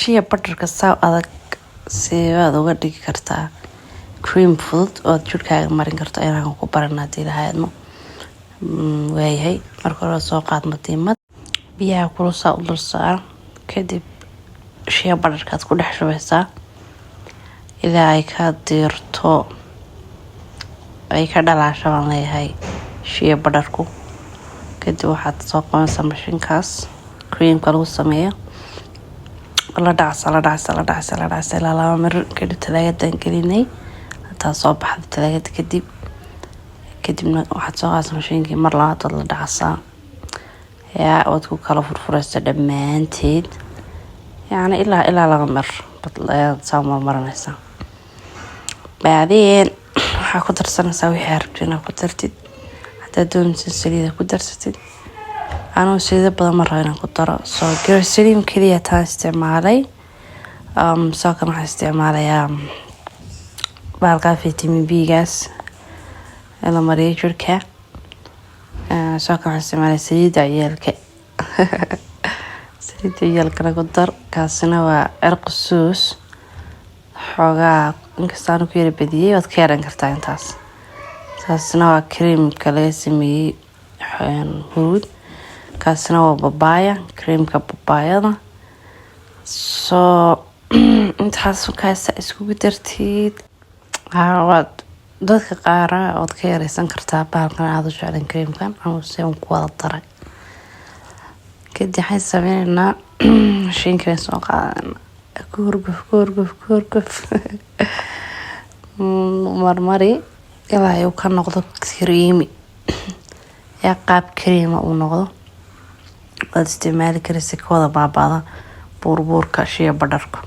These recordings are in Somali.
shea butter kasta adag sidaad uga dhigi kartaa cream fudud oo jirkaaga marin karto inaan ku baranaa dilahaadno waayahay marka hore soo qaad matiimad biyaha kulul u dul saar kadib shea butterkaad ku dhex shubaysaa ilaa ay ka diirto ay ka dhalaasho aan leeyahay shea butterku kadib waxaad soo qabanaysaa mashiinkaas creamka lagu sameeyo la dhacsa ilaa 2 mir kadib talaagadan gelinay hataa soo baxda talaagada kadibna waxaad soo qaadaysaa mashiinkii mar labaad la dhacsaa yaa ood ku kala furfuraysa dhammaanteed يعني إلا لغمر بطل سامر مرنسا بعدين حاكدر سنة سوي حركنا كدرتي حتى دون سلسلة كدرتي أنا سيدة بلا مرة أنا كدرة سو جرسليم كذي تان استعمالي ساكن استعمالي بالقى فيتامين بي جاس إلا مريء جركة ساكن استعمالي سيدة عيالك yalkana ku dar kaasina waa cirq suus xogaa inkastaan ku yara badiyay waad ka yaran kartaa intaas kaasina waa creamka laga sameeyay huruud kaasina waa babaya creamka babayada soo intaas kaasa isku dartiid waad dadka qaar ood ka yaraysan kartaa baalkan aad u jeclaan creamkan ama seen ku wada daray كدي حاسة سوينا شين كنا سوقا كورقف مرمري يلا يوكان نقضو كريمي يا قاب كريمة ونقضو قد استعمالي كريسك وضع مع بعضها بوربور كاشية بدركو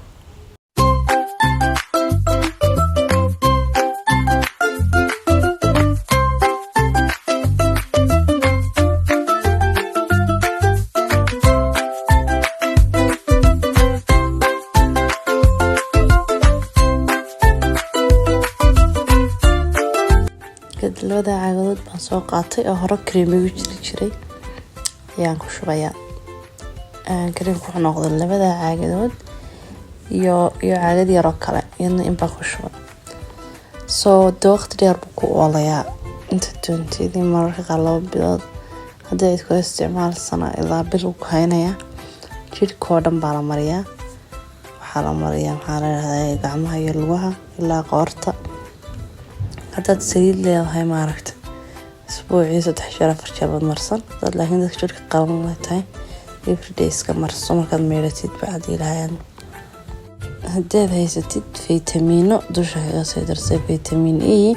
labada caagadood baan soo qaatay oo hore creamigu jiray ayaan ku shubayaa creamku wuxuu noqday labada caagadood iyo caagad yar oo kale iyadna in baan ku shubay soo waqti dheer buu ku oolayaa inta doonteedii mararka qaar 2 bilood haddii aad ku isticmaalsana ilaa bil ku haynaya jirkoo dhan baa la mariyaa waxaa la yiraahdaa gacmaha iyo lugaha ilaa qoorta هذا سرير لي هاي ما عرفت أسبوعي 4 شهور مرسل لكن ذاك شركة قام الله تاي يفرديس كمرسل ما كان ميرتيد بعد إلى هذا هي ستة فيتامينو دوش هي سيدر سي فيتامين إي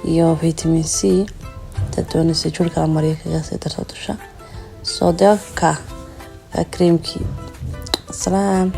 يو فيتامين سي تدوني سيجول كلام مريك يا سيدر دوشة صدق كا كريم كي سلام